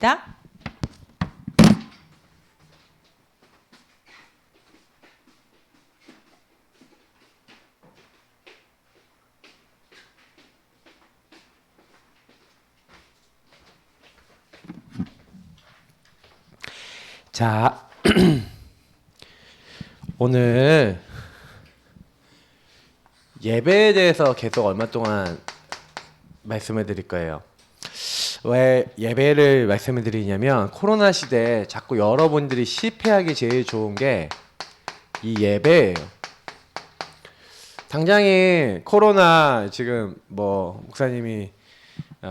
자, 자, 오늘 예배에 대해서 계속 얼마 동안 말씀을 드릴 거예요. 왜 예배를 말씀을 드리냐면 코로나 시대에 자꾸 여러분들이 실패하기 제일 좋은 게 이 예배예요. 당장에 코로나 지금 뭐 목사님이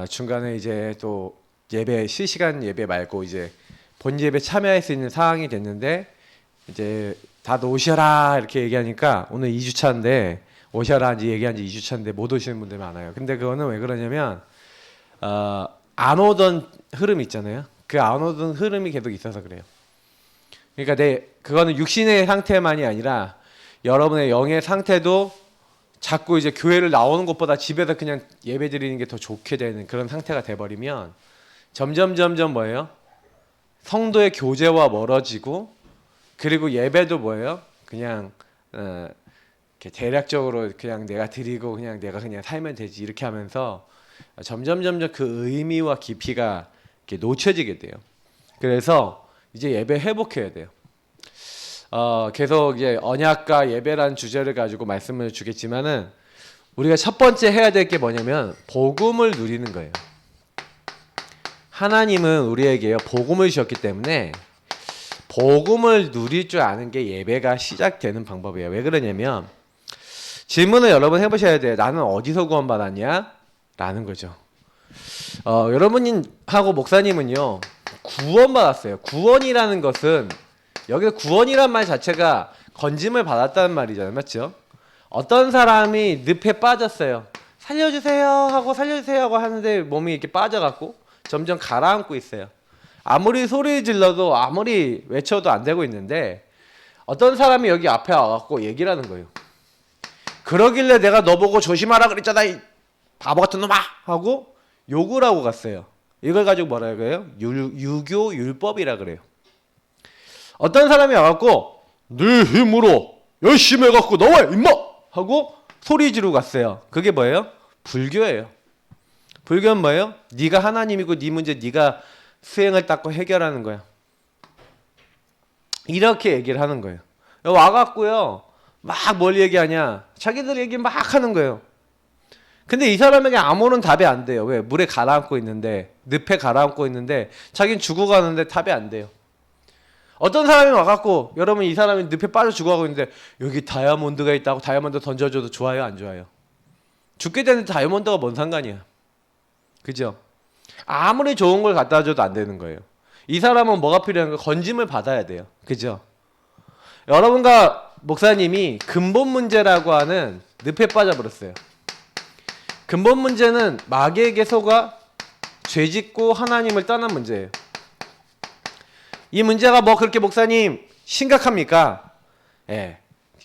중간에 이제 또 예배 실시간 예배 말고 이제 본 예배 참여할 수 있는 상황이 됐는데 이제 다들 오셔라 이렇게 얘기하니까 오늘 2주차인데 오셔라 이제 얘기한 지 2주차인데 못 오시는 분들 많아요. 근데 그거는 왜 그러냐면 안 오던 흐름이 있잖아요. 그 안 오던 흐름이 계속 있어서 그래요. 그러니까 그거는 육신의 상태만이 아니라 여러분의 영의 상태도 자꾸 이제 교회를 나오는 것보다 집에서 그냥 예배 드리는 게 더 좋게 되는 그런 상태가 돼버리면 점점 뭐예요? 성도의 교제와 멀어지고 그리고 예배도 뭐예요? 그냥 이렇게 대략적으로 그냥 내가 드리고 그냥 내가 그냥 살면 되지 이렇게 하면서 점점 그 의미와 깊이가 이렇게 놓쳐지게 돼요. 그래서 이제 예배 회복해야 돼요. 계속 이제 언약과 예배라는 주제를 가지고 말씀을 주겠지만은 우리가 첫 번째 해야 될 게 뭐냐면 복음을 누리는 거예요. 하나님은 우리에게요 복음을 주셨기 때문에 복음을 누릴 줄 아는 게 예배가 시작되는 방법이에요. 왜 그러냐면 질문을 여러분 해보셔야 돼요. 나는 어디서 구원받았냐? 라는 거죠. 여러분하고 목사님은요 구원받았어요. 구원이라는 것은 여기서 구원이란 말 자체가 건짐을 받았다는 말이잖아요. 맞죠? 어떤 사람이 늪에 빠졌어요. 살려주세요 하고 살려주세요 하고 하는데 몸이 이렇게 빠져갖고 점점 가라앉고 있어요. 아무리 소리 질러도 아무리 외쳐도 안 되고 있는데 어떤 사람이 여기 앞에 와갖고 얘기를 하는 거예요. 그러길래 내가 너 보고 조심하라 그랬잖아 이 바보 같은 놈아 하고 욕을 하고 갔어요. 이걸 가지고 뭐라 그래요? 유교 율법이라 그래요. 어떤 사람이 와갖고 네 힘으로 열심히 해갖고 나와 임마 하고 소리 지르고 갔어요. 그게 뭐예요? 불교예요. 불교는 뭐예요? 네가 하나님이고 네 문제 네가 수행을 닦고 해결하는 거야. 이렇게 얘기를 하는 거예요. 와갖고요 막 뭘 얘기하냐 자기들 얘기 막 하는 거예요. 근데 이 사람에게 아무런 답이 안 돼요. 왜? 물에 가라앉고 있는데 늪에 가라앉고 있는데 자기는 죽어가는데 답이 안 돼요. 어떤 사람이 와갖고 여러분 이 사람이 늪에 빠져 죽어가고 있는데 여기 다이아몬드가 있다고 다이아몬드 던져줘도 좋아요 안 좋아요? 죽게 되는데 다이아몬드가 뭔 상관이야. 그죠? 아무리 좋은 걸 갖다 줘도 안 되는 거예요. 이 사람은 뭐가 필요한가? 건짐을 받아야 돼요. 그죠? 여러분과 목사님이 근본 문제라고 하는 늪에 빠져버렸어요. 근본 문제는 마귀에게 속아 죄짓고 하나님을 떠난 문제예요. 이 문제가 뭐 그렇게 목사님 심각합니까? 예,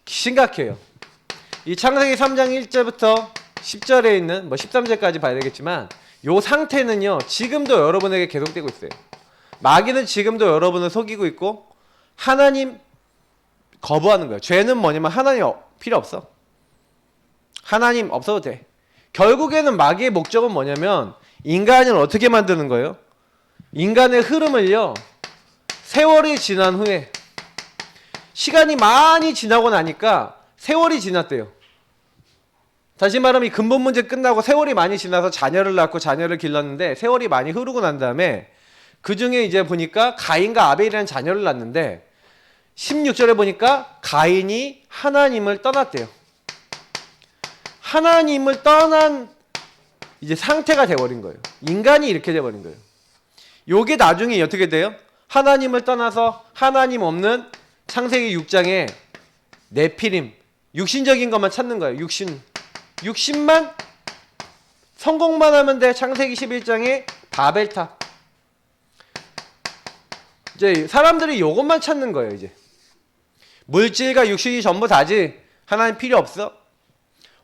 심각해요. 이 창세기 3장 1절부터 10절에 있는 뭐 13절까지 봐야 되겠지만 요 상태는요 지금도 여러분에게 계속되고 있어요. 마귀는 지금도 여러분을 속이고 있고 하나님 거부하는 거예요. 죄는 뭐냐면 하나님 필요 없어. 하나님 없어도 돼. 결국에는 마귀의 목적은 뭐냐면 인간을 어떻게 만드는 거예요? 인간의 흐름을요 세월이 지난 후에 시간이 많이 지나고 나니까 세월이 지났대요. 다시 말하면 이 근본 문제 끝나고 세월이 많이 지나서 자녀를 낳고 자녀를 길렀는데 세월이 많이 흐르고 난 다음에 그 중에 이제 보니까 가인과 아벨이라는 자녀를 낳는데 16절에 보니까 가인이 하나님을 떠났대요. 하나님을 떠난 이제 상태가 돼버린 거예요. 인간이 이렇게 돼버린 거예요. 요게 나중에 어떻게 돼요? 하나님을 떠나서 하나님 없는 창세기 6장에 네피림 육신적인 것만 찾는 거예요. 육신만 성공만 하면 돼. 창세기 11장에 바벨탑. 이제 사람들이 요것만 찾는 거예요. 이제 물질과 육신이 전부 다지 하나님 필요 없어.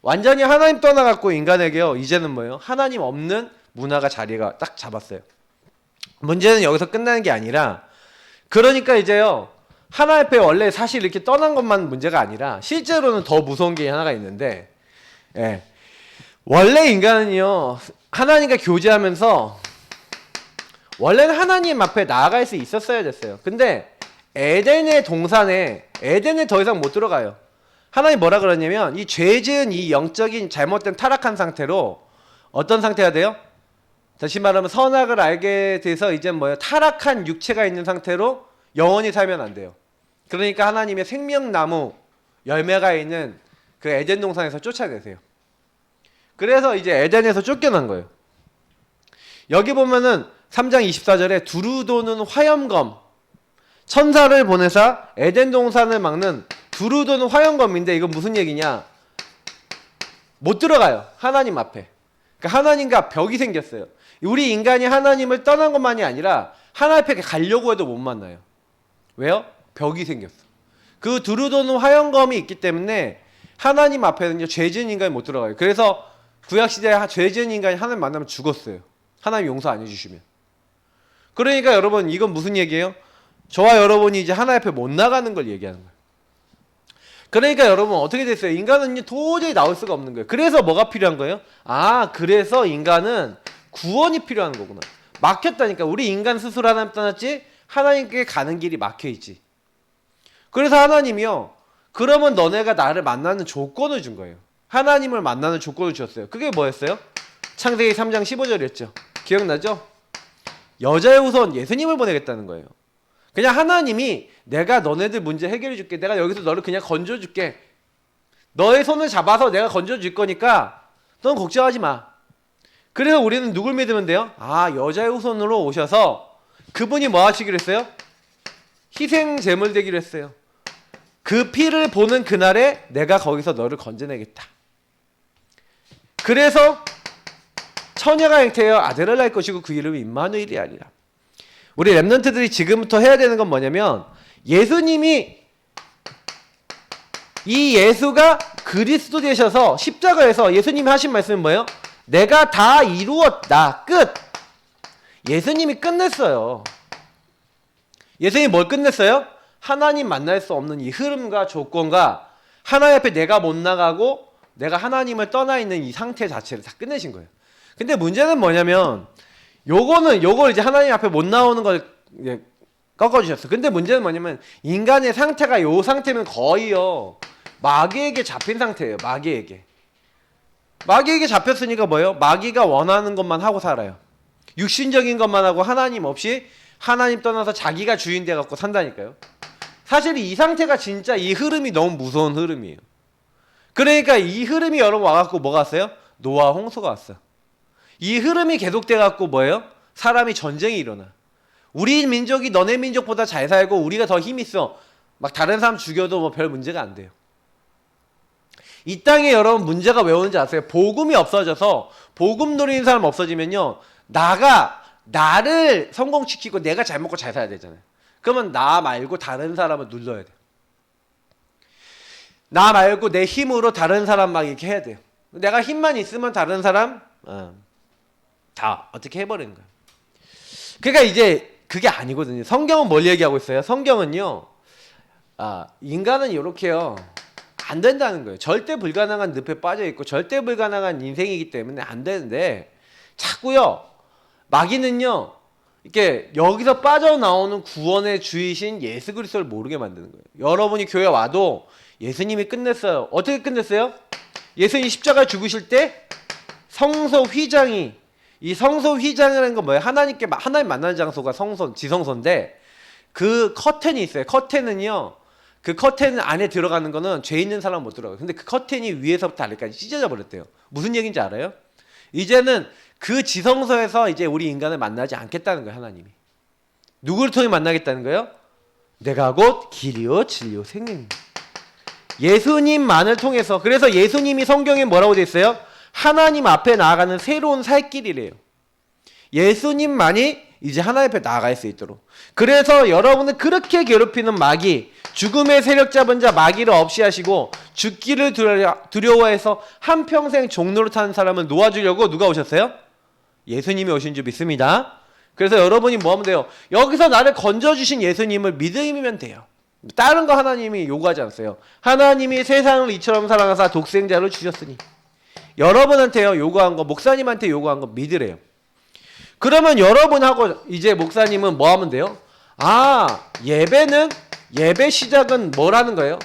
완전히 하나님 떠나갖고 인간에게요 이제는 뭐예요? 하나님 없는 문화가 자리가 딱 잡았어요. 문제는 여기서 끝나는 게 아니라, 그러니까 이제요, 하나님 앞에 원래 사실 이렇게 떠난 것만 문제가 아니라 실제로는 더 무서운 게 하나가 있는데, 예. 원래 인간은요, 하나님과 교제하면서 원래는 하나님 앞에 나아갈 수 있었어야 됐어요. 근데 에덴의 동산에, 에덴에 더 이상 못 들어가요. 하나님 뭐라 그러냐면, 이 죄 지은 이 영적인 잘못된 타락한 상태로 어떤 상태가 돼요? 다시 말하면 선악을 알게 돼서 이제 뭐예요? 타락한 육체가 있는 상태로 영원히 살면 안 돼요. 그러니까 하나님의 생명나무 열매가 있는 그 에덴 동산에서 쫓아내세요. 그래서 이제 에덴에서 쫓겨난 거예요. 여기 보면은 3장 24절에 두루 도는 화염검, 천사를 보내사 에덴 동산을 막는 두루 도는 화염검인데, 이건 무슨 얘기냐? 못 들어가요, 하나님 앞에. 그러니까 하나님과 벽이 생겼어요. 우리 인간이 하나님을 떠난 것만이 아니라 하나님 앞에 가려고 해도 못 만나요. 왜요? 벽이 생겼어. 그 두루 도는 화염검이 있기 때문에 하나님 앞에는요, 죄 지은 인간이 못 들어가요. 그래서 구약시대에 죄 지은 인간이 하나님 만나면 죽었어요. 하나님 용서 안 해주시면. 그러니까 여러분, 이건 무슨 얘기예요? 저와 여러분이 이제 하나님 앞에 못 나가는 걸 얘기하는 거예요. 그러니까 여러분, 어떻게 됐어요? 인간은 도저히 나올 수가 없는 거예요. 그래서 뭐가 필요한 거예요? 아, 그래서 인간은 구원이 필요한 거구나. 막혔다니까. 우리 인간 스스로 하나님 떠났지, 하나님께 가는 길이 막혀있지. 그래서 하나님이요, 그러면 너네가 나를 만나는 조건을 준 거예요. 하나님을 만나는 조건을 주셨어요. 그게 뭐였어요? 창세기 3장 15절이었죠. 기억나죠? 여자의 후손 예수님을 보내겠다는 거예요. 그냥 하나님이 내가 너네들 문제 해결해 줄게. 내가 여기서 너를 그냥 건져 줄게. 너의 손을 잡아서 내가 건져 줄 거니까 넌 걱정하지 마. 그래서 우리는 누굴 믿으면 돼요? 아, 여자의 후손으로 오셔서 그분이 뭐 하시기로 했어요? 희생 제물 되기로 했어요. 그 피를 보는 그날에 내가 거기서 너를 건져내겠다. 그래서 처녀가 잉태하여 아들을 낳을 것이고 그 이름이 임마누엘이 아니라. 우리 랩런트들이 지금부터 해야 되는 건 뭐냐면, 예수님이, 이 예수가 그리스도 되셔서 십자가에서 예수님이 하신 말씀은 뭐예요? 내가 다 이루었다. 끝. 예수님이 끝냈어요. 예수님이 뭘 끝냈어요? 하나님 만날 수 없는 이 흐름과 조건과 하나님 앞에 내가 못 나가고 내가 하나님을 떠나 있는 이 상태 자체를 다 끝내신 거예요. 근데 문제는 뭐냐면, 요걸 이제 하나님 앞에 못 나오는 걸 이제 꺾어주셨어. 근데 문제는 뭐냐면, 인간의 상태가 요 상태면 거의요, 마귀에게 잡힌 상태예요. 마귀에게 잡혔으니까 뭐예요? 마귀가 원하는 것만 하고 살아요. 육신적인 것만 하고 하나님 없이, 하나님 떠나서 자기가 주인 돼 갖고 산다니까요. 사실 이 상태가 진짜, 이 흐름이 너무 무서운 흐름이에요. 그러니까 이 흐름이 여러분 와갖고 뭐가 왔어요? 노아 홍수가 왔어요. 이 흐름이 계속돼 갖고 뭐예요? 사람이 전쟁이 일어나. 우리 민족이 너네 민족보다 잘 살고 우리가 더 힘 있어. 막 다른 사람 죽여도 뭐 별 문제가 안 돼요. 이 땅에 여러분 문제가 왜 오는지 아세요? 복음이 없어져서, 복음 누리는 사람 없어지면요, 나를 성공시키고 내가 잘 먹고 잘 살아야 되잖아요. 그러면 나 말고 다른 사람을 눌러야 돼요. 나 말고 내 힘으로 다른 사람 막 이렇게 해야 돼요. 내가 힘만 있으면 다른 사람 다 어떻게 해버리는 거예요. 그러니까 이제 그게 아니거든요. 성경은 뭘 얘기하고 있어요? 성경은요, 인간은 이렇게요, 안 된다는 거예요. 절대 불가능한 늪에 빠져 있고 절대 불가능한 인생이기 때문에 안 되는데, 자꾸요, 마귀는요, 이렇게 여기서 빠져나오는 구원의 주이신 예수 그리스도를 모르게 만드는 거예요. 여러분이 교회 와도 예수님이 끝냈어요. 어떻게 끝냈어요? 예수님이 십자가에 죽으실 때 성소 휘장이, 이 성소 휘장이라는 건 뭐예요? 하나님 만나는 장소가 지성소인데, 그 커튼이 있어요. 커튼은요, 그 커튼 안에 들어가는 거는 죄 있는 사람은 못 들어가요. 근데 그 커튼이 위에서부터 아래까지 찢어져 버렸대요. 무슨 얘기인지 알아요? 이제는 그 지성소에서 이제 우리 인간을 만나지 않겠다는 거예요. 하나님이. 누구를 통해 만나겠다는 거예요? 내가 곧 길이요 진리요 생명입니다. 예수님만을 통해서. 그래서 예수님이 성경에 뭐라고 되어 있어요? 하나님 앞에 나아가는 새로운 살 길이래요. 예수님만이 이제 하나님 앞에 나아갈 수 있도록. 그래서 여러분을 그렇게 괴롭히는 마귀, 죽음의 세력 잡은 자 마귀를 없이 하시고 죽기를 두려워해서 한평생 종로를 타는 사람을 놓아주려고 누가 오셨어요? 예수님이 오신 줄 믿습니다. 그래서 여러분이 뭐 하면 돼요? 여기서 나를 건져주신 예수님을 믿으면 돼요. 다른 거 하나님이 요구하지 않았어요. 하나님이 세상을 이처럼 사랑하사 독생자를 주셨으니. 여러분한테요 요구한 거, 목사님한테 요구한 거 믿으래요. 그러면 여러분하고 이제 목사님은 뭐 하면 돼요? 예배 시작은 뭐라는 거예요?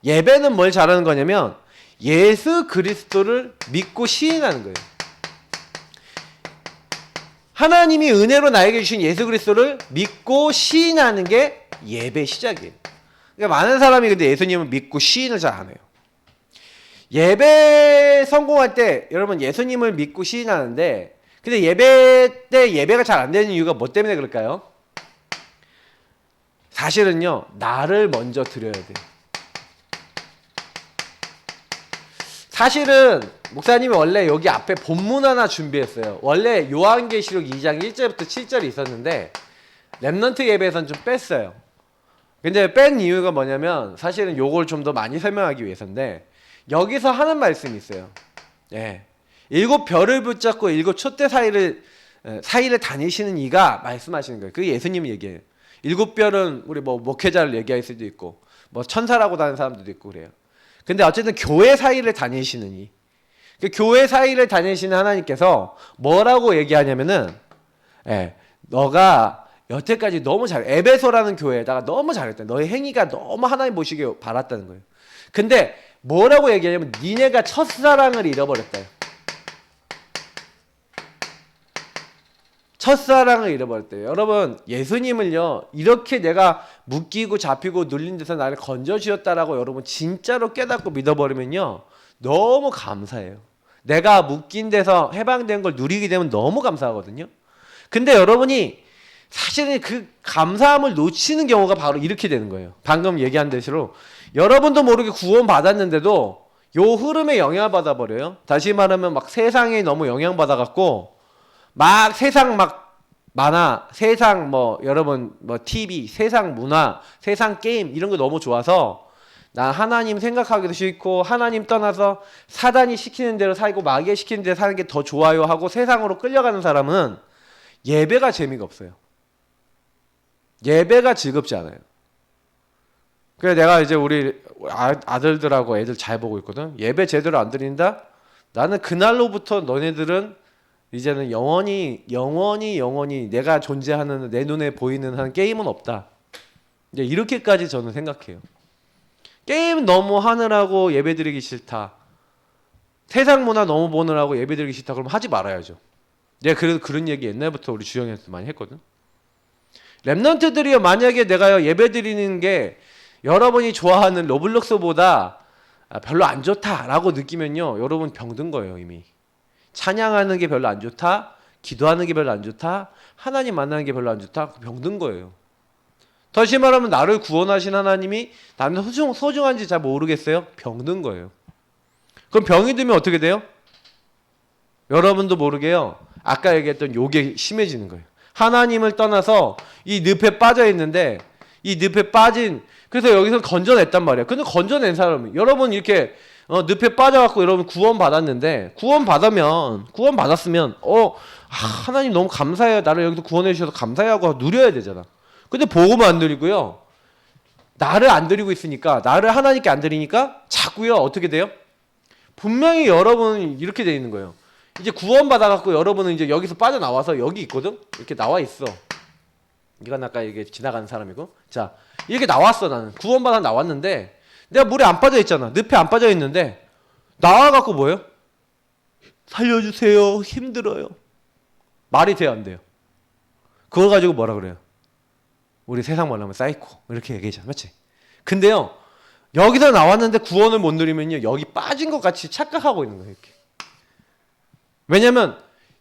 예배는 뭘 잘하는 거냐면 예수 그리스도를 믿고 시인하는 거예요. 하나님이 은혜로 나에게 주신 예수 그리스도를 믿고 시인하는 게 예배 시작이에요. 그러니까 많은 사람이 근데 예수님을 믿고 시인을 잘 안 해요. 예배 성공할 때 여러분 예수님을 믿고 시인하는데 근데 예배 때 예배가 잘 안 되는 이유가 뭐 때문에 그럴까요? 사실은요 나를 먼저 드려야 돼요. 사실은 목사님이 원래 여기 앞에 본문 하나 준비했어요. 원래 요한계시록 2장 1절부터 7절이 있었는데 렘넌트 예배에서는 좀 뺐어요. 근데 뺀 이유가 뭐냐면 사실은 요걸 좀 더 많이 설명하기 위해서인데 여기서 하는 말씀이 있어요. 예. 7별을 붙잡고 7촛대 사이를 다니시는 이가 말씀하시는 거예요. 그게 예수님 얘기예요. 7별은 우리 뭐 목회자를 얘기할 수도 있고 뭐 천사라고 다니는 사람들도 있고 그래요. 근데 어쨌든 교회 사이를 다니시는 이. 그 교회 사이를 다니시는 하나님께서 뭐라고 얘기하냐면은 너가 여태까지 너무 에베소라는 교회에다가 너무 잘했다. 너의 행위가 너무 하나님 보시길 바랐다는 거예요. 근데 뭐라고 얘기하냐면 니네가 첫사랑을 잃어버렸다. 첫사랑을 잃어버렸대요. 여러분 예수님을요 이렇게 내가 묶이고 잡히고 눌린 데서 나를 건져주셨다라고 여러분 진짜로 깨닫고 믿어버리면요 너무 감사해요. 내가 묶인 데서 해방된 걸 누리게 되면 너무 감사하거든요. 근데 여러분이 사실은 그 감사함을 놓치는 경우가 바로 이렇게 되는 거예요. 방금 얘기한 대로 여러분도 모르게 구원 받았는데도 요 흐름에 영향을 받아버려요. 다시 말하면 막 세상에 너무 영향받아갖고 막 세상 막 만화, 세상 뭐 여러분 뭐 TV, 세상 문화, 세상 게임 이런 거 너무 좋아서 난 하나님 생각하기도 싫고 하나님 떠나서 사단이 시키는 대로 살고 마귀가 시키는 대로 사는 게 더 좋아요 하고 세상으로 끌려가는 사람은 예배가 재미가 없어요. 예배가 즐겁지 않아요. 그래 내가 이제 우리 아들들하고 애들 잘 보고 있거든. 예배 제대로 안 드린다? 나는 그날로부터 너네들은 이제는 영원히 내가 존재하는 내 눈에 보이는 한 게임은 없다. 이제 이렇게까지 저는 생각해요. 게임 너무 하느라고 예배드리기 싫다. 세상 문화 너무 보느라고 예배드리기 싫다. 그럼 하지 말아야죠. 내가 그래도 그런 얘기 옛날부터 우리 주영이한테 많이 했거든. 랩런트들이요 만약에 내가요 예배드리는 게 여러분이 좋아하는 로블록스보다 별로 안 좋다라고 느끼면요 여러분 병든 거예요. 이미 찬양하는 게 별로 안 좋다, 기도하는 게 별로 안 좋다, 하나님 만나는 게 별로 안 좋다, 병든 거예요. 다시 말하면 나를 구원하신 하나님이 나는 소중한지 잘 모르겠어요. 병든 거예요. 그럼 병이 들면 어떻게 돼요? 여러분도 모르게요 아까 얘기했던 요게 심해지는 거예요. 하나님을 떠나서 이 늪에 빠져 있는데 이 늪에 빠진 그래서 여기서 건져냈단 말이에요. 근데 건져낸 사람이 여러분 이렇게 늪에 빠져갖고 여러분 구원 받았는데 구원 받았으면 하나님 너무 감사해요. 나를 여기서 구원해 주셔서 감사해하고 누려야 되잖아. 근데 복음을 안 드리고요. 나를 안 드리고 있으니까 나를 하나님께 안 드리니까 자꾸요 어떻게 돼요? 분명히 여러분은 이렇게 돼 있는 거예요. 이제 구원 받아갖고 여러분은 이제 여기서 빠져나와서 여기 있거든? 이렇게 나와 있어. 이건 아까 이게 지나가는 사람이고. 자, 이렇게 나왔어 나는. 구원 받아 나왔는데 내가 물에 안 빠져 있잖아. 늪에 안 빠져 있는데 나와갖고 뭐예요? 살려주세요. 힘들어요. 말이 돼요, 안 돼요? 그걸 가지고 뭐라 그래요? 우리 세상 말로 하면 사이코 이렇게 얘기하잖아, 맞지? 근데요 여기서 나왔는데 구원을 못 누리면요 여기 빠진 것 같이 착각하고 있는 거예요. 이렇게. 왜냐면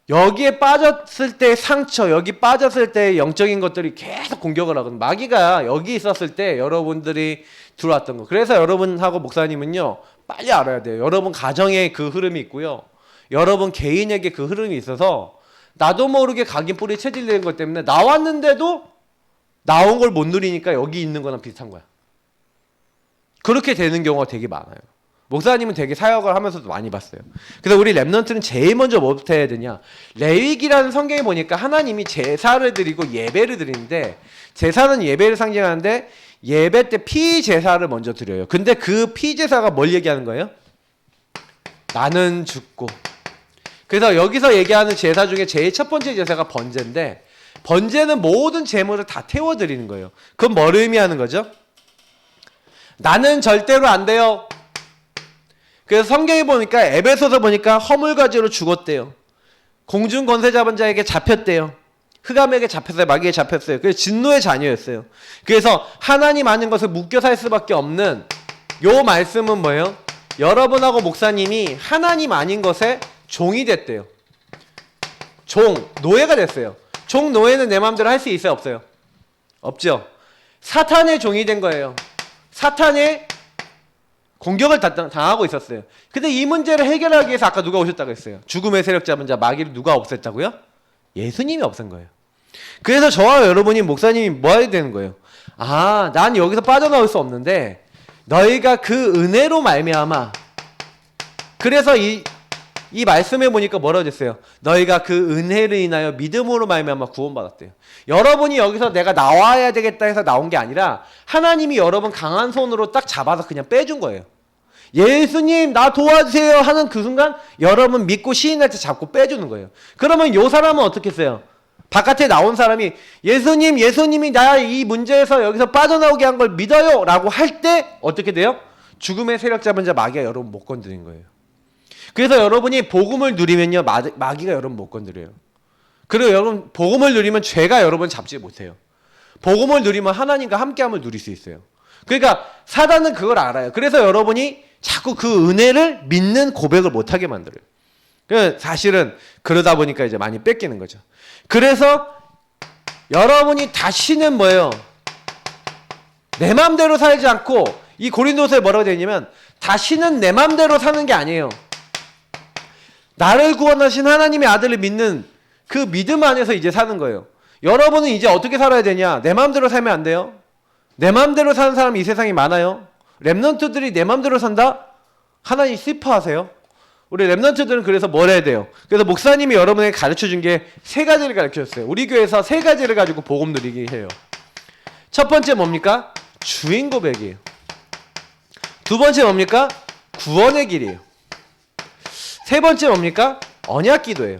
여기에 빠졌을 때 상처, 여기 빠졌을 때 영적인 것들이 계속 공격을 하거든요. 마귀가 여기 있었을 때 여러분들이 들어왔던 거. 그래서 여러분하고 목사님은요 빨리 알아야 돼요. 여러분 가정에 그 흐름이 있고요. 여러분 개인에게 그 흐름이 있어서 나도 모르게 각인 뿌리 체질되는 것 때문에 나왔는데도 나온 걸 못 누리니까 여기 있는 거랑 비슷한 거야. 그렇게 되는 경우가 되게 많아요. 목사님은 되게 사역을 하면서도 많이 봤어요. 그래서 우리 렘넌트는 제일 먼저 뭐부터 해야 되냐? 레위기라는 성경에 보니까 하나님이 제사를 드리고 예배를 드리는데, 제사는 예배를 상징하는데 예배 때 피제사를 먼저 드려요. 근데 그 피제사가 뭘 얘기하는 거예요? 나는 죽고. 그래서 여기서 얘기하는 제사 중에 제일 첫 번째 제사가 번제인데, 번제는 모든 제물을 다 태워드리는 거예요. 그건 뭘 의미하는 거죠? 나는 절대로 안 돼요. 그래서 성경에 보니까 에베소서 보니까 허물가지로 죽었대요. 공중 권세 잡은 자에게 잡혔대요. 흑암에게 잡혔어요. 마귀에 잡혔어요. 그래서 진노의 자녀였어요. 그래서 하나님 아는 것을 묶여 살 수밖에 없는 요 말씀은 뭐예요? 여러분하고 목사님이 하나님 아닌 것에 종이 됐대요. 종, 노예가 됐어요. 종 노예는 내 마음대로 할 수 있어요? 없어요? 없죠. 사탄의 종이 된 거예요. 사탄의 공격을 당하고 있었어요. 근데 이 문제를 해결하기 위해서 아까 누가 오셨다고 했어요? 죽음의 세력 잡은 자 마귀를 누가 없앴다고요? 예수님이 없앤 거예요. 그래서 저와 여러분이 목사님이 뭐 해야 되는 거예요? 아, 난 여기서 빠져나올 수 없는데 너희가 그 은혜로 말미암아. 그래서 이 말씀에 보니까 뭐라고 됐어요? 너희가 그 은혜를 인하여 믿음으로 말미암아 구원받았대요. 여러분이 여기서 내가 나와야 되겠다 해서 나온 게 아니라 하나님이 여러분 강한 손으로 딱 잡아서 그냥 빼준 거예요. 예수님 나 도와주세요 하는 그 순간 여러분 믿고 시인할 때 잡고 빼주는 거예요. 그러면 요 사람은 어떻게 했어요? 바깥에 나온 사람이 예수님이 나 이 문제에서 여기서 빠져나오게 한 걸 믿어요 라고 할 때 어떻게 돼요? 죽음의 세력 잡은 자 마귀가 여러분 못 건드린 거예요. 그래서 여러분이 복음을 누리면요 마귀가 여러분 못 건드려요. 그리고 여러분 복음을 누리면 죄가 여러분 잡지 못해요. 복음을 누리면 하나님과 함께함을 누릴 수 있어요. 그러니까 사단은 그걸 알아요. 그래서 여러분이 자꾸 그 은혜를 믿는 고백을 못하게 만들어요. 그러니까 사실은 그러다 보니까 이제 많이 뺏기는 거죠. 그래서 여러분이 다시는 뭐예요? 내 맘대로 살지 않고 이 고린도서에 뭐라고 되어 있냐면 다시는 내 맘대로 사는 게 아니에요. 나를 구원하신 하나님의 아들을 믿는 그 믿음 안에서 이제 사는 거예요. 여러분은 이제 어떻게 살아야 되냐? 내 마음대로 살면 안 돼요. 내 마음대로 사는 사람이 이 세상에 많아요. 렘넌트들이 내 마음대로 산다? 하나님 슬퍼하세요. 우리 렘넌트들은 그래서 뭘 해야 돼요? 그래서 목사님이 여러분에게 가르쳐준 게 세 가지를 가르쳐줬어요. 우리 교회에서 세 가지를 가지고 복음 누리게 해요. 첫 번째 뭡니까? 주인 고백이에요. 두 번째 뭡니까? 구원의 길이에요. 세 번째 뭡니까? 언약 기도예요.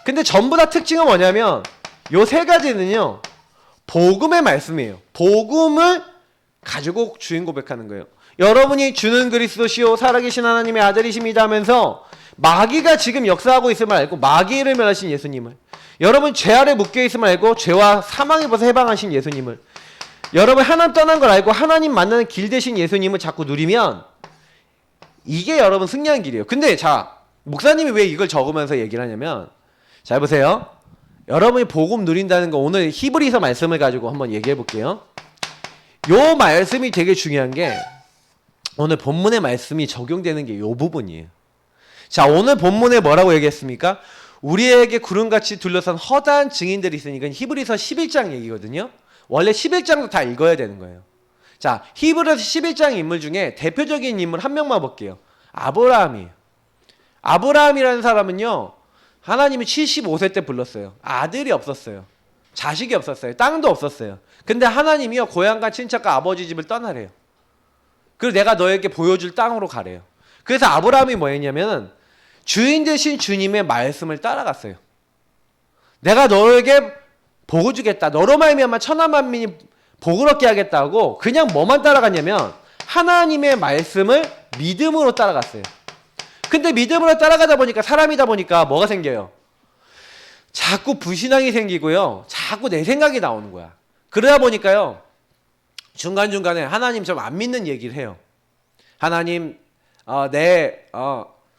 근데 전부 다 특징은 뭐냐면 요 세 가지는요 복음의 말씀이에요. 복음을 가지고 주인 고백하는 거예요. 여러분이 주는 그리스도시요 살아계신 하나님의 아들이십니다 하면서 마귀가 지금 역사하고 있음을 알고 마귀를 멸하신 예수님을, 여러분 죄 아래 묶여있음을 알고 죄와 사망에 벗어 해방하신 예수님을, 여러분 하나님 떠난 걸 알고 하나님 만나는 길 대신 예수님을 자꾸 누리면 이게 여러분 승리하는 길이에요. 근데 자, 목사님이 왜 이걸 적으면서 얘기를 하냐면, 잘 보세요. 여러분이 복음 누린다는 거 오늘 히브리서 말씀을 가지고 한번 얘기해 볼게요. 요 말씀이 되게 중요한 게 오늘 본문의 말씀이 적용되는 게 요 부분이에요. 자, 오늘 본문에 뭐라고 얘기했습니까? 우리에게 구름같이 둘러싼 허다한 증인들이 있으니까 히브리서 11장 얘기거든요. 원래 11장도 다 읽어야 되는 거예요. 자, 히브리서 11장 인물 중에 대표적인 인물 한 명만 볼게요. 아브라함이에요. 아브라함이라는 사람은요, 하나님이 75세 때 불렀어요. 아들이 없었어요. 자식이 없었어요. 땅도 없었어요. 근데 하나님이요, 고향과 친척과 아버지 집을 떠나래요. 그리고 내가 너에게 보여줄 땅으로 가래요. 그래서 아브라함이 뭐 했냐면은 주인 되신 주님의 말씀을 따라갔어요. 내가 너에게 복을 주겠다. 너로 말미암아 천하 만민이 복을 얻게 하겠다고 그냥 뭐만 따라갔냐면 하나님의 말씀을 믿음으로 따라갔어요. 근데 믿음으로 따라가다 보니까 사람이다 보니까 뭐가 생겨요? 자꾸 불신앙이 생기고요. 자꾸 내 생각이 나오는 거야. 그러다 보니까요. 중간중간에 하나님 좀 안 믿는 얘기를 해요. 하나님, 내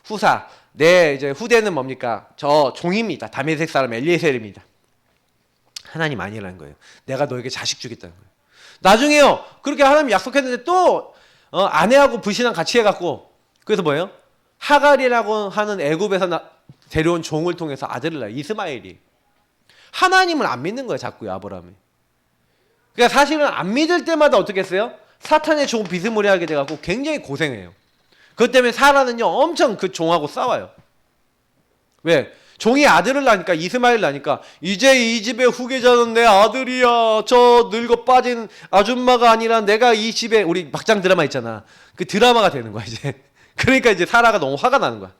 후사, 내 이제 후대는 뭡니까? 저 종입니다. 다메섹 사람 엘리에셀입니다. 하나님 아니라는 거예요. 내가 너에게 자식 주겠다는 거예요. 나중에요. 그렇게 하나님 약속했는데 또 아내하고 불신앙 같이 해갖고 그래서 뭐예요? 하갈이라고 하는 애굽에서 데려온 종을 통해서 아들을 낳아요. 이스마엘이. 하나님을 안 믿는 거예요. 자꾸요. 아브라함이. 그러니까 사실은 안 믿을 때마다 어떻게 했어요? 사탄의 종 비스무리하게 돼갖고 굉장히 고생해요. 그것 때문에 사라는요 엄청 그 종하고 싸워요. 왜? 종이 아들을 낳으니까, 이스마엘 낳으니까, 이제 이 집의 후계자는 내 아들이야. 저 늙어 빠진 아줌마가 아니라 내가 이 집에, 우리 막장 드라마 있잖아. 그 드라마가 되는 거야 이제. 그러니까 이제 사라가 너무 화가 나는 거야.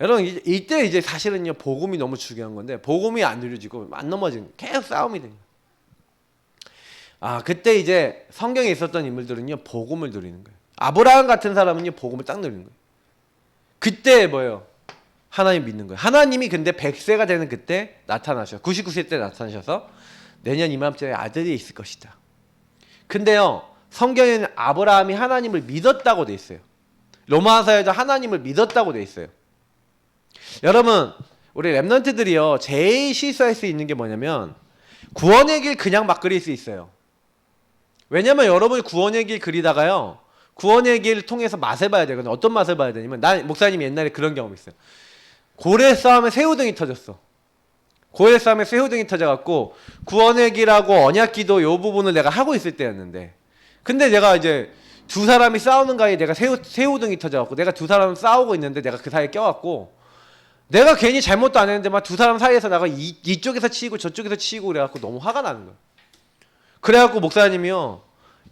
여러분 이때 이제 사실은요 복음이 너무 중요한 건데, 복음이 안 누려지고 안 넘어지는, 계속 싸움이 되는 거야. 그때 이제 성경에 있었던 인물들은요 복음을 누리는 거예요. 아브라함 같은 사람은요 복음을 딱 누리는 거예요. 그때 뭐예요? 하나님 믿는 거예요. 하나님이 근데 100세가 되는 그때 나타나셔. 99세 때 나타나셔서 내년 이맘때에 아들이 있을 것이다. 근데요 성경에는 아브라함이 하나님을 믿었다고 돼 있어요. 로마서에도 하나님을 믿었다고 돼 있어요. 여러분 우리 랩런트들이요 제일 실수할 수 있는 게 뭐냐면, 구원의 길 그냥 막 그릴 수 있어요. 왜냐면 여러분이 구원의 길 그리다가요 구원의 길을 통해서 맛을 봐야 되거든요. 어떤 맛을 봐야 되냐면, 난 목사님이 옛날에 그런 경험이 있어요. 고래 싸움에 새우등이 터졌어. 고래 싸움에 새우등이 터져갖고 구원의 길하고 언약기도 요 부분을 내가 하고 있을 때였는데, 근데 내가 이제 두 사람이 싸우는 가에 내가 새우등이 터져갖고 내가 두 사람 싸우고 있는데 내가 그 사이에 껴갖고, 내가 괜히 잘못도 안 했는데 막 두 사람 사이에서 나가 이쪽에서 치고 저쪽에서 치고 그래갖고 너무 화가 나는 거야. 그래갖고 목사님이요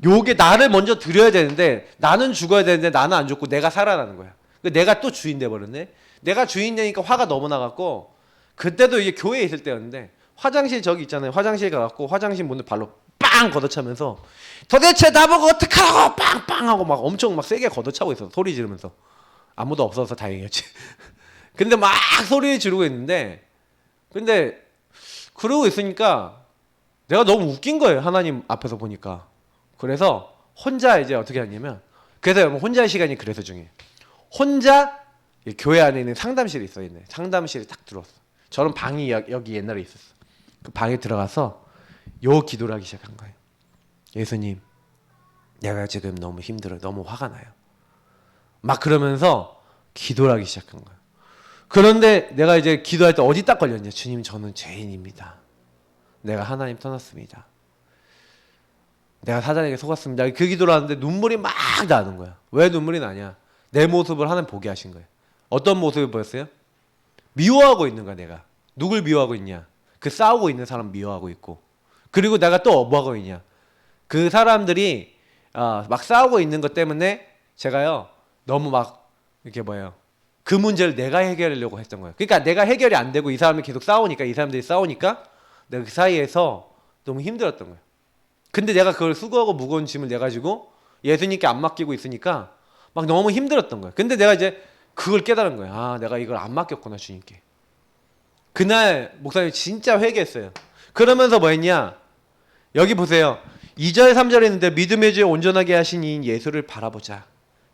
요게 나를 먼저 드려야 되는데 나는 죽어야 되는데 나는 안 죽고 내가 살아나는 거야. 내가 또 주인 돼버렸네. 내가 주인 되니까 화가 너무 나갖고, 그때도 이게 교회에 있을 때였는데 화장실 저기 있잖아요. 화장실 가갖고 화장실 문을 발로 빵 걷어차면서 도대체 나보고 어떡하라고 빵빵 하고 막 엄청 막 세게 걷어차고 있어. 소리 지르면서. 아무도 없어서 다행이었지. 근데 막 소리 지르고 있는데, 근데 그러고 있으니까 내가 너무 웃긴 거예요. 하나님 앞에서 보니까. 그래서 혼자 이제 어떻게 하냐면, 그래서 여러분 혼자의 시간이 그래서 중요해요. 혼자 교회 안에 있는 상담실이 있어요. 상담실에 딱 들어왔어. 저런 방이 여기 옛날에 있었어. 그 방에 들어가서 요 기도를 하기 시작한 거예요. 예수님, 내가 지금 너무 힘들어요. 너무 화가 나요. 막 그러면서 기도를 하기 시작한 거예요. 그런데 내가 이제 기도할 때 어디 딱 걸렸냐. 주님, 저는 죄인입니다. 내가 하나님 떠났습니다. 내가 사단에게 속았습니다. 그 기도를 하는데 눈물이 막 나는 거야. 왜 눈물이 나냐. 내 모습을 하나님 보게 하신 거예요. 어떤 모습을 보였어요? 미워하고 있는 거야. 내가 누굴 미워하고 있냐. 그 싸우고 있는 사람 미워하고 있고, 그리고 내가 또 뭐 하고 있냐. 그 사람들이 막 싸우고 있는 것 때문에 제가요 너무 막 이렇게 그 문제를 내가 해결하려고 했던 거예요. 그러니까 내가 해결이 안 되고 이 사람이 계속 싸우니까, 이 사람들이 싸우니까 내가 그 사이에서 너무 힘들었던 거예요. 근데 내가 그걸 수고하고 무거운 짐을 내가지고 예수님께 안 맡기고 있으니까 막 너무 힘들었던 거예요. 근데 내가 이제 그걸 깨달은 거예요. 내가 이걸 안 맡겼구나, 주님께. 그날 목사님이 진짜 회개했어요. 그러면서 뭐 했냐, 여기 보세요. 2절 3절에 있는데, 믿음의 주에 온전하게 하신 이인 예수를 바라보자.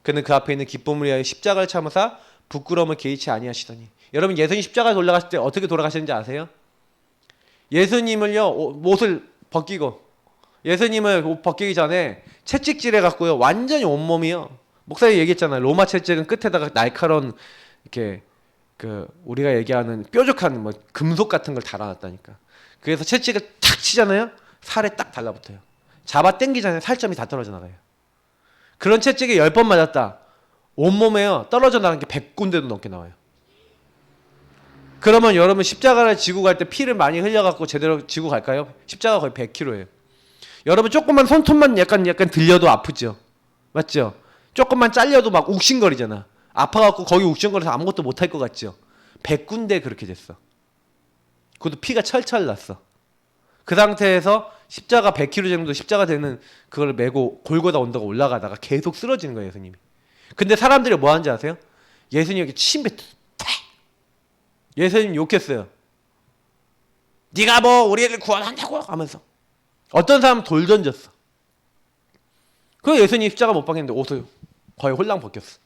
그는 그 앞에 있는 기쁨을 위하여 십자가를 참으사 부끄러움을 개의치 아니하시더니. 여러분 예수님 십자가에 올라가실 때 어떻게 돌아가셨는지 아세요? 예수님을요 옷을 벗기고, 예수님을 옷 벗기기 전에 채찍질해 갖고요 완전히 온몸이요, 목사님 얘기했잖아요. 로마 채찍은 끝에다가 날카로운 이렇게 우리가 얘기하는 뾰족한 금속 같은 걸 달아놨다니까. 그래서 채찍을 탁 치잖아요. 살에 딱 달라붙어요. 잡아 당기잖아요. 살점이 다 떨어져 나가요. 그런 채찍에 10번 맞았다. 온몸에요 떨어져 나가는 게 100군데도 넘게 나와요. 그러면 여러분 십자가를 지고 갈 때 피를 많이 흘려갖고 제대로 지고 갈까요? 십자가 거의 100kg예요. 여러분 조금만 손톱만 약간 들려도 아프죠? 맞죠? 조금만 잘려도 막 욱신거리잖아. 아파갖고 거기 욱신거려서 아무것도 못할 것 같죠? 100군데 그렇게 됐어. 그것도 피가 철철 났어. 그 상태에서 십자가 100kg 정도 십자가 되는 그걸 메고 골고다 언덕 올라가다가 계속 쓰러지는 거예요, 예수님이. 근데 사람들이 뭐 하는지 아세요? 예수님 여기 침 뱉어. 예수님 욕했어요. 네가 뭐 우리를 구원한다고 하면서. 어떤 사람은 돌 던졌어. 그 예수님 십자가 못 박겠는데 옷을 거의 홀랑 벗겼어.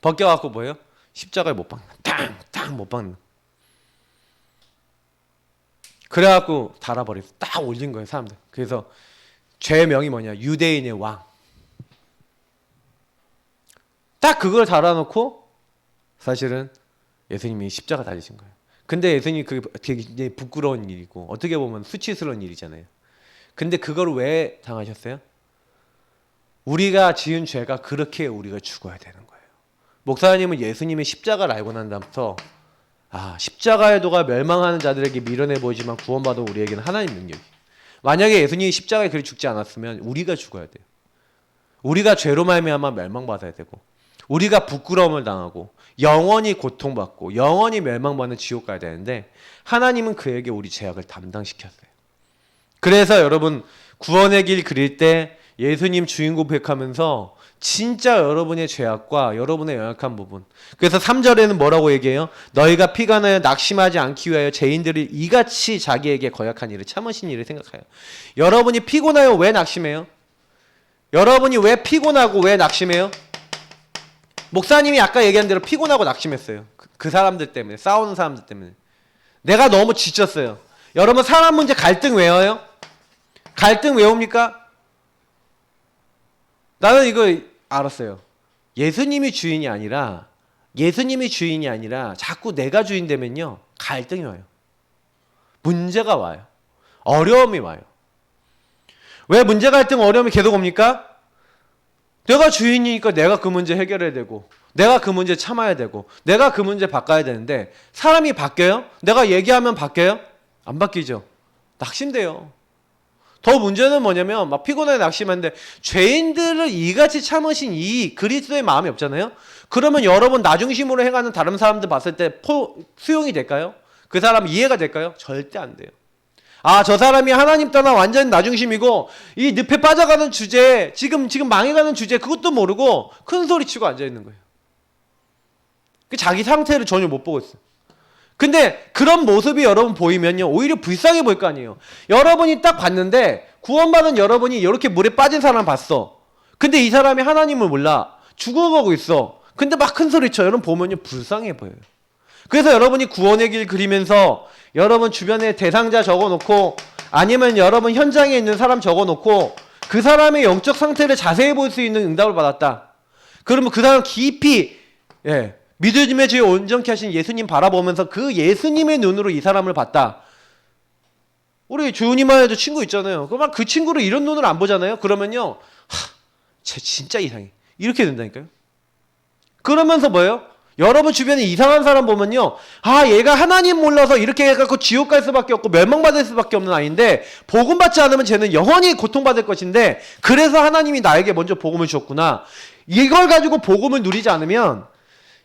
벗겨갖고 뭐예요? 십자가에 못 박는. 탕탕 못 박는. 그래갖고 달아버렸어. 딱 올린 거예요, 사람들. 그래서 죄명이 뭐냐? 유대인의 왕. 딱 그걸 달아놓고 사실은 예수님이 십자가 달리신 거예요. 근데 예수님이 그게 되게 부끄러운 일이고 어떻게 보면 수치스러운 일이잖아요. 근데 그걸 왜 당하셨어요? 우리가 지은 죄가 그렇게 우리가 죽어야 되는 거예요. 목사님은 예수님의 십자가를 알고 난 다음부터 십자가의 도가 멸망하는 자들에게 미련해 보이지만 구원받은 우리에게는 하나님 능력이. 만약에 예수님이 십자가에 그리 죽지 않았으면 우리가 죽어야 돼요. 우리가 죄로 말미암아 멸망받아야 되고 우리가 부끄러움을 당하고 영원히 고통받고 영원히 멸망받는 지옥 가야 되는데 하나님은 그에게 우리 죄악을 담당시켰어요. 그래서 여러분 구원의 길 그릴 때 예수님 주인 고백하면서 진짜 여러분의 죄악과 여러분의 연약한 부분. 그래서 3절에는 뭐라고 얘기해요? 너희가 피가 나여 낙심하지 않기 위하여 죄인들이 이같이 자기에게 거역한 일을 참으신 일을 생각하여. 여러분이 피곤하여 왜 낙심해요? 여러분이 왜 피곤하고 왜 낙심해요? 목사님이 아까 얘기한 대로 피곤하고 낙심했어요. 그 사람들 때문에, 싸우는 사람들 때문에. 내가 너무 지쳤어요. 여러분 사람 문제 갈등 외워요? 갈등 외웁니까? 나는 이거 알았어요. 예수님이 주인이 아니라 자꾸 내가 주인 되면요 갈등이 와요. 문제가 와요. 어려움이 와요. 왜 문제, 갈등, 어려움이 계속 옵니까? 내가 주인이니까 내가 그 문제 해결해야 되고 내가 그 문제 참아야 되고 내가 그 문제 바꿔야 되는데 사람이 바뀌어요? 내가 얘기하면 바뀌어요? 안 바뀌죠. 낙심돼요. 더 문제는 뭐냐면 막 피곤하게 낙심하는데 죄인들을 이같이 참으신 이 그리스도의 마음이 없잖아요. 그러면 여러분 나중심으로 행하는 다른 사람들 봤을 때 수용이 될까요? 그 사람 이해가 될까요? 절대 안 돼요. 저 사람이 하나님 떠나 완전히 나중심이고 이 늪에 빠져가는 주제, 지금 망해가는 주제 그것도 모르고 큰 소리 치고 앉아있는 거예요. 자기 상태를 전혀 못 보고 있어요. 근데 그런 모습이 여러분 보이면요 오히려 불쌍해 보일 거 아니에요. 여러분이 딱 봤는데 구원받은 여러분이 이렇게 물에 빠진 사람 봤어. 근데 이 사람이 하나님을 몰라. 죽어가고 있어. 근데 막 큰 소리 쳐. 여러분 보면요 불쌍해 보여요. 그래서 여러분이 구원의 길 그리면서 여러분 주변에 대상자 적어놓고 아니면 여러분 현장에 있는 사람 적어놓고 그 사람의 영적 상태를 자세히 볼 수 있는 응답을 받았다. 그러면 그 사람 깊이 믿음의 죄 온전케 하신 예수님 바라보면서 그 예수님의 눈으로 이 사람을 봤다. 우리 주님만해도 친구 있잖아요. 그러면 그 친구를 이런 눈으로 안 보잖아요. 그러면요 쟤 진짜 이상해. 이렇게 된다니까요. 그러면서 뭐예요? 여러분 주변에 이상한 사람 보면요 얘가 하나님 몰라서 이렇게 해갖고 지옥 갈 수밖에 없고 멸망받을 수밖에 없는 아이인데 복음 받지 않으면 쟤는 영원히 고통받을 것인데 그래서 하나님이 나에게 먼저 복음을 주셨구나. 이걸 가지고 복음을 누리지 않으면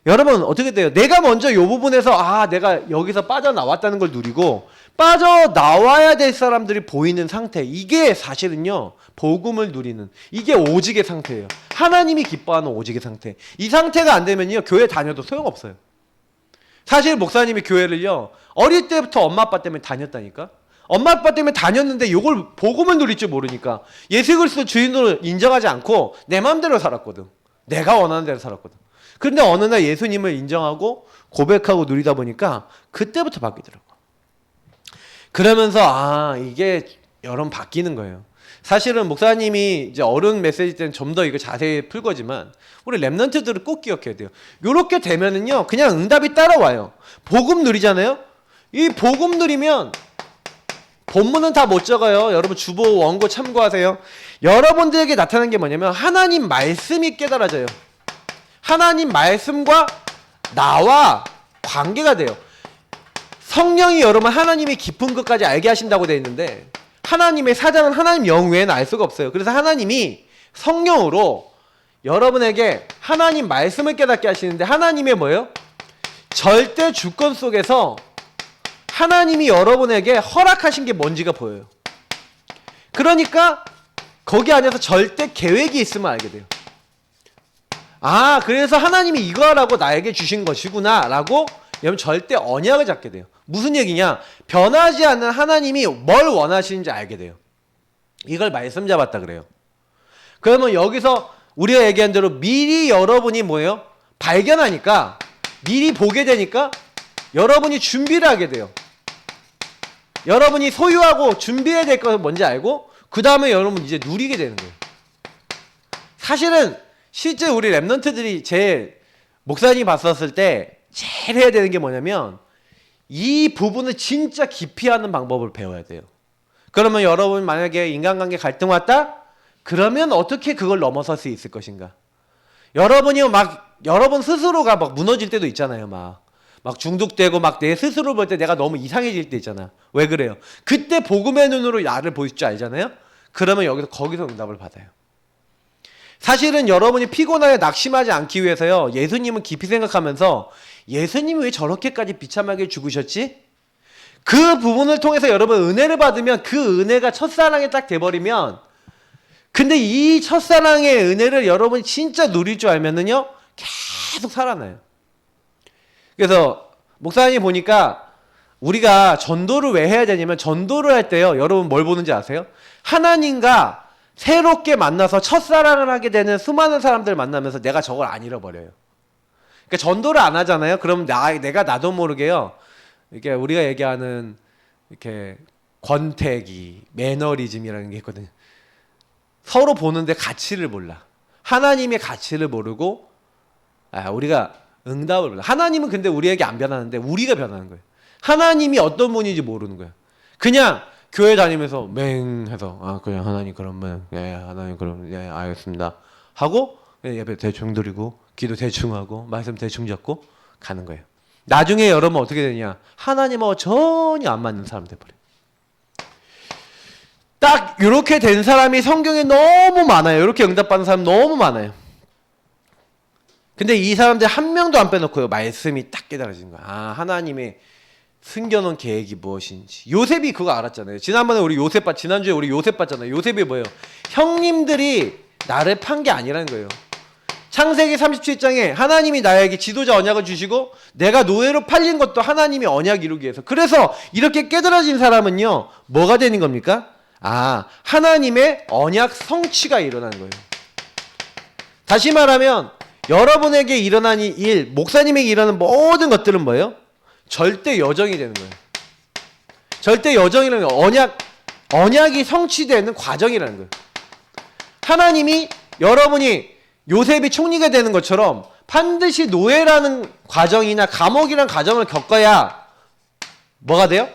여러분 어떻게 돼요? 내가 먼저 이 부분에서 내가 여기서 빠져나왔다는 걸 누리고 빠져나와야 될 사람들이 보이는 상태, 이게 사실은요 복음을 누리는, 이게 오직의 상태예요. 하나님이 기뻐하는 오직의 상태. 이 상태가 안 되면요 교회 다녀도 소용없어요. 사실 목사님이 교회를요 어릴 때부터 엄마 아빠 때문에 다녔다니까. 엄마 아빠 때문에 다녔는데 이걸 복음을 누릴 줄 모르니까 예수 그리스도 주인으로 인정하지 않고 내 마음대로 살았거든. 내가 원하는 대로 살았거든. 그런데 어느 날 예수님을 인정하고 고백하고 누리다 보니까 그때부터 바뀌더라고. 그러면서 이게 여러분 바뀌는 거예요. 사실은 목사님이 이제 어른 메시지 때는 좀 더 이거 자세히 풀 거지만 우리 랩런트들은 꼭 기억해야 돼요. 요렇게 되면은요 그냥 응답이 따라와요. 복음 누리잖아요. 이 복음 누리면 본문은 다 못 적어요. 여러분 주보 원고 참고하세요. 여러분들에게 나타나는 게 뭐냐면 하나님 말씀이 깨달아져요. 하나님 말씀과 나와 관계가 돼요. 성령이 여러분 하나님의 깊은 것까지 알게 하신다고 되어 있는데 하나님의 사자는 하나님 영 외에는 알 수가 없어요. 그래서 하나님이 성령으로 여러분에게 하나님 말씀을 깨닫게 하시는데 하나님의 뭐예요? 절대 주권 속에서 하나님이 여러분에게 허락하신 게 뭔지가 보여요. 그러니까 거기 안에서 절대 계획이 있으면 알게 돼요. 그래서 하나님이 이거 하라고 나에게 주신 것이구나 라고 여러분 절대 언약을 잡게 돼요. 무슨 얘기냐? 변하지 않는 하나님이 뭘 원하시는지 알게 돼요. 이걸 말씀 잡았다 그래요. 그러면 여기서 우리가 얘기한 대로 미리 여러분이 뭐예요? 발견하니까 미리 보게 되니까 여러분이 준비를 하게 돼요. 여러분이 소유하고 준비해야 될 것은 뭔지 알고 그 다음에 여러분 이제 누리게 되는 거예요. 사실은 실제 우리 랩런트들이 제 목사님이 봤었을 때 제일 해야 되는 게 뭐냐면 이 부분을 진짜 깊이 하는 방법을 배워야 돼요. 그러면 여러분 만약에 인간관계 갈등 왔다? 그러면 어떻게 그걸 넘어설 수 있을 것인가? 여러분이 여러분 스스로가 막 무너질 때도 있잖아요. 막 중독되고 막 내 스스로 볼 때 내가 너무 이상해질 때 있잖아. 왜 그래요? 그때 복음의 눈으로 나를 보실 줄 알잖아요. 그러면 거기서 응답을 받아요. 사실은 여러분이 피곤하게 낙심하지 않기 위해서요. 예수님은 깊이 생각하면서 예수님이 왜 저렇게까지 비참하게 죽으셨지? 그 부분을 통해서 여러분 은혜를 받으면 그 은혜가 첫사랑에 딱 돼버리면, 근데 이 첫사랑의 은혜를 여러분이 진짜 누릴 줄 알면은요 계속 살아나요. 그래서 목사님 보니까 우리가 전도를 왜 해야 되냐면, 전도를 할 때요 여러분 뭘 보는지 아세요? 하나님과 새롭게 만나서 첫사랑을 하게 되는 수많은 사람들을 만나면서 내가 저걸 안 잃어버려요. 그러니까 전도를 안 하잖아요. 그럼 내가 나도 모르게요, 이렇게 우리가 얘기하는 이렇게 권태기, 매너리즘이라는 게 있거든요. 서로 보는데 가치를 몰라. 하나님의 가치를 모르고 우리가 응답을 몰라. 하나님은 근데 우리에게 안 변하는데 우리가 변하는 거예요. 하나님이 어떤 분인지 모르는 거예요. 그냥 교회 다니면서 맹해서 그냥 하나님 그러면 하나님 그러면 알겠습니다 하고 예배 대충 드리고 기도 대충 하고 말씀 대충 잡고 가는 거예요. 나중에 여러분 어떻게 되냐? 하나님하고 전혀 안 맞는 사람 돼버려요. 딱 이렇게 된 사람이 성경에 너무 많아요. 이렇게 응답받는 사람 너무 많아요. 근데 이 사람들 한 명도 안 빼놓고요 말씀이 딱 깨달아지는 거야. 하나님의 숨겨놓은 계획이 무엇인지. 요셉이 그거 알았잖아요. 지난주에 우리 요셉 봤잖아요. 요셉이 뭐예요? 형님들이 나를 판 게 아니라는 거예요. 창세기 37장에 하나님이 나에게 지도자 언약을 주시고 내가 노예로 팔린 것도 하나님이 언약 이루기 위해서. 그래서 이렇게 깨달아진 사람은요 뭐가 되는 겁니까? 하나님의 언약 성취가 일어나는 거예요. 다시 말하면 여러분에게 일어난 일, 목사님에게 일어나는 모든 것들은 뭐예요? 절대 여정이 되는 거예요. 절대 여정이라는 건 언약이 성취되는 과정이라는 거예요. 하나님이 여러분이 요셉이 총리가 되는 것처럼 반드시 노예라는 과정이나 감옥이라는 과정을 겪어야 뭐가 돼요?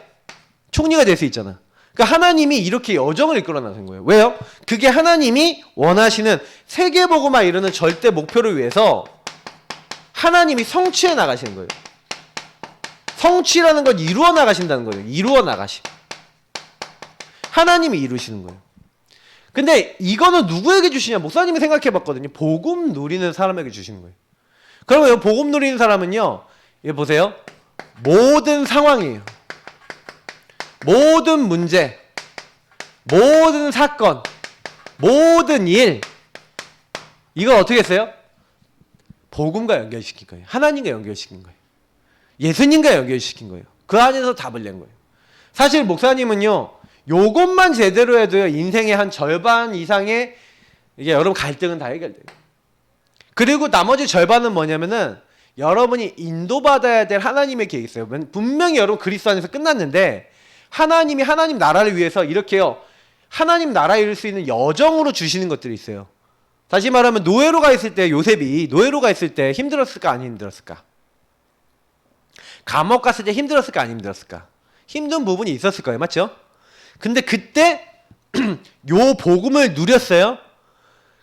총리가 될 수 있잖아. 그러니까 하나님이 이렇게 여정을 이끌어 나가는 거예요. 왜요? 그게 하나님이 원하시는 세계복음화 이루는 절대 목표를 위해서 하나님이 성취해 나가시는 거예요. 성취라는 건 이루어 나가신다는 거예요. 이루어 나가심. 하나님이 이루시는 거예요. 근데 이거는 누구에게 주시냐? 목사님이 생각해 봤거든요. 복음 누리는 사람에게 주시는 거예요. 그러면 복음 누리는 사람은요, 이거 보세요. 모든 상황이에요. 모든 문제, 모든 사건, 모든 일, 이걸 어떻게 했어요? 복음과 연결시킨 거예요. 하나님과 연결시킨 거예요. 예수님과 연결시킨 거예요. 그 안에서 답을 낸 거예요. 사실 목사님은요, 요것만 제대로 해도요, 인생의 한 절반 이상의 이게 여러분 갈등은 다 해결돼요. 그리고 나머지 절반은 뭐냐면은 여러분이 인도받아야 될 하나님의 계획이 있어요. 분명히 여러분 그리스도 안에서 끝났는데 하나님이 하나님 나라를 위해서 이렇게요, 하나님 나라 이룰 수 있는 여정으로 주시는 것들이 있어요. 다시 말하면 노예로 가 있을 때, 요셉이 노예로 가 있을 때 힘들었을까 안 힘들었을까? 감옥 갔을 때 힘들었을까 안 힘들었을까? 힘든 부분이 있었을 거예요. 맞죠? 근데 그때 요 복음을 누렸어요.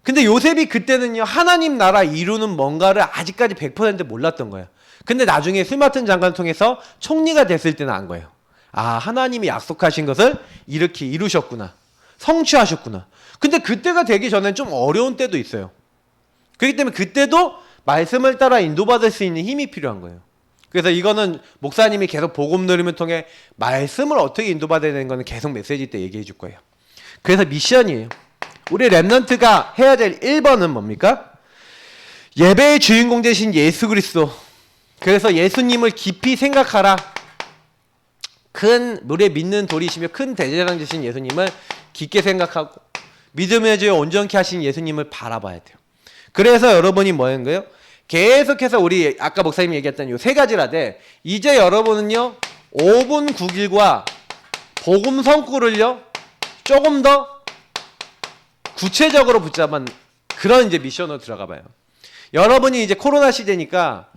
근데 요셉이 그때는요 하나님 나라 이루는 뭔가를 아직까지 100% 몰랐던 거예요. 근데 나중에 술 맡은 장관을 통해서 총리가 됐을 때는 안 거예요. 하나님이 약속하신 것을 이렇게 이루셨구나, 성취하셨구나. 근데 그때가 되기 전엔 좀 어려운 때도 있어요. 그렇기 때문에 그때도 말씀을 따라 인도받을 수 있는 힘이 필요한 거예요. 그래서 이거는 목사님이 계속 복음 누림을 통해 말씀을 어떻게 인도받아야 되는 거는 계속 메시지 때 얘기해 줄 거예요. 그래서 미션이에요. 우리 랩넌트가 해야 될 1번은 뭡니까? 예배의 주인공 되신 예수 그리스도. 그래서 예수님을 깊이 생각하라. 우리의 믿는 돌이시며 큰 대제사장 되신 예수님을 깊게 생각하고 믿음의 주여 온전케 하신 예수님을 바라봐야 돼요. 그래서 여러분이 뭐 하는 거예요? 계속해서 우리 아까 목사님이 얘기했던 이 세 가지라되, 이제 여러분은요 5분 9길과 복음 성구를요 조금 더 구체적으로 붙잡은 그런 이제 미션으로 들어가 봐요. 여러분이 이제 코로나 시대니까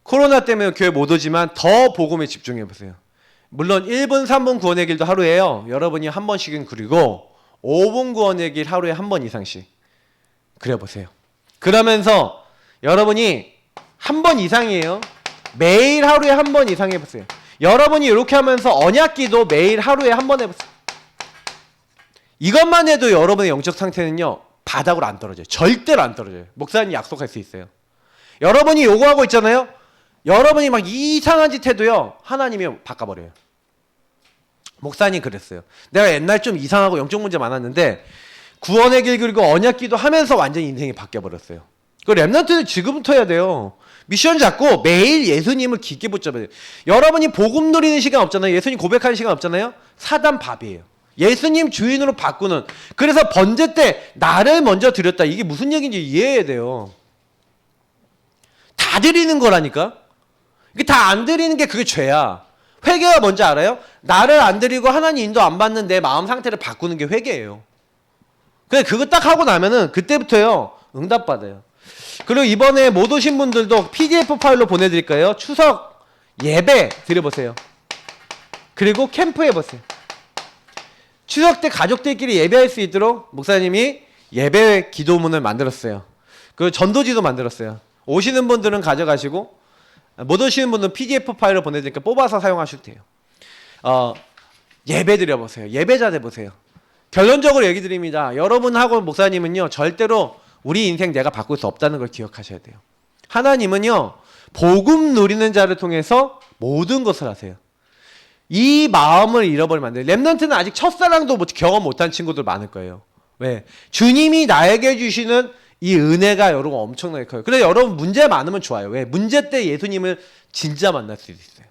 코로나 때문에 교회 못 오지만 더 복음에 집중해 보세요. 물론 1분 3분 구원의 길도 하루에요 여러분이 한 번씩은, 그리고 5분 구원 얘기를 하루에 한 번 이상씩 그려보세요. 그러면서 여러분이 한 번 이상이에요. 매일 하루에 한 번 이상 해보세요. 여러분이 이렇게 하면서 언약기도 매일 하루에 한 번 해보세요. 이것만 해도 여러분의 영적 상태는요, 바닥으로 안 떨어져요. 절대로 안 떨어져요. 목사님 약속할 수 있어요. 여러분이 요구하고 있잖아요. 여러분이 막 이상한 짓 해도요, 하나님이 바꿔버려요. 목사님 그랬어요. 내가 옛날 좀 이상하고 영적 문제 많았는데 구원의 길 그리고 언약기도 하면서 완전히 인생이 바뀌어버렸어요. 그 렘넌트는 지금부터 해야 돼요. 미션 잡고 매일 예수님을 깊게 붙잡아야 돼요. 여러분이 복음 누리는 시간 없잖아요. 예수님 고백하는 시간 없잖아요. 사단 밥이에요. 예수님 주인으로 바꾸는. 그래서 번제 때 나를 먼저 드렸다. 이게 무슨 얘기인지 이해해야 돼요. 다 드리는 거라니까. 이게 다 안 드리는 게 그게 죄야. 회개가 뭔지 알아요? 나를 안 드리고 하나님 인도 안 받는 내 마음 상태를 바꾸는 게 회개예요. 근데 그거 딱 하고 나면은 그때부터요 응답받아요. 그리고 이번에 못 오신 분들도 PDF 파일로 보내드릴까요? 추석 예배 드려보세요. 그리고 캠프 해보세요. 추석 때 가족들끼리 예배할 수 있도록 목사님이 예배 기도문을 만들었어요. 그리고 전도지도 만들었어요. 오시는 분들은 가져가시고 못 오시는 분들은 PDF 파일로 보내드리니까 뽑아서 사용하셔도 돼요. 예배 드려보세요. 예배자 돼보세요. 결론적으로 얘기 드립니다. 여러분하고 목사님은요 절대로 우리 인생 내가 바꿀 수 없다는 걸 기억하셔야 돼요. 하나님은요 복음 누리는 자를 통해서 모든 것을 하세요. 이 마음을 잃어버리면 안 돼요. 렘넌트는 아직 첫사랑도 경험 못한 친구들 많을 거예요. 왜? 주님이 나에게 주시는 이 은혜가 여러분 엄청나게 커요. 그래서 여러분 문제 많으면 좋아요. 왜? 문제 때 예수님을 진짜 만날 수 있어요.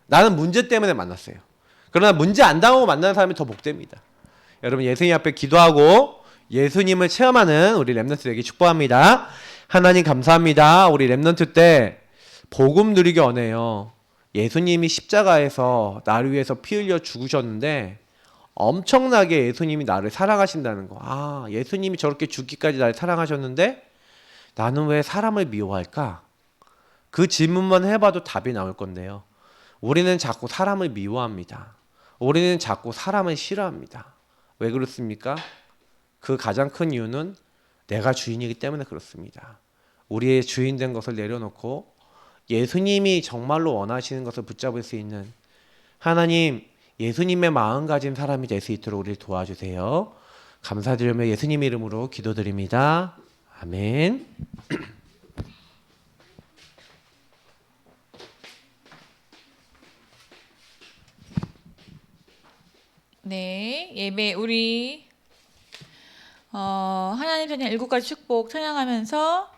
나는 문제 때문에 만났어요. 그러나 문제 안 당하고 만나는 사람이 더 복됩니다. 여러분 예수님 앞에 기도하고 예수님을 체험하는 우리 렘넌트에게 축복합니다. 하나님 감사합니다. 우리 렘넌트 때 복음 누리기 원해요. 예수님이 십자가에서 나를 위해서 피 흘려 죽으셨는데 엄청나게 예수님이 나를 사랑하신다는 거. 아, 예수님이 저렇게 죽기까지 나를 사랑하셨는데 나는 왜 사람을 미워할까? 그 질문만 해봐도 답이 나올 건데요. 우리는 자꾸 사람을 미워합니다. 우리는 자꾸 사람을 싫어합니다. 왜 그렇습니까? 그 가장 큰 이유는 내가 주인이기 때문에 그렇습니다. 우리의 주인 된 것을 내려놓고 예수님이 정말로 원하시는 것을 붙잡을 수 있는 하나님, 예수님의 마음 가진 사람이 될 수 있도록 우리를 도와주세요. 감사드리며 예수님 이름으로 기도드립니다. 아멘. 네, 예배 우리 하나님 찬양 7가지 축복 찬양하면서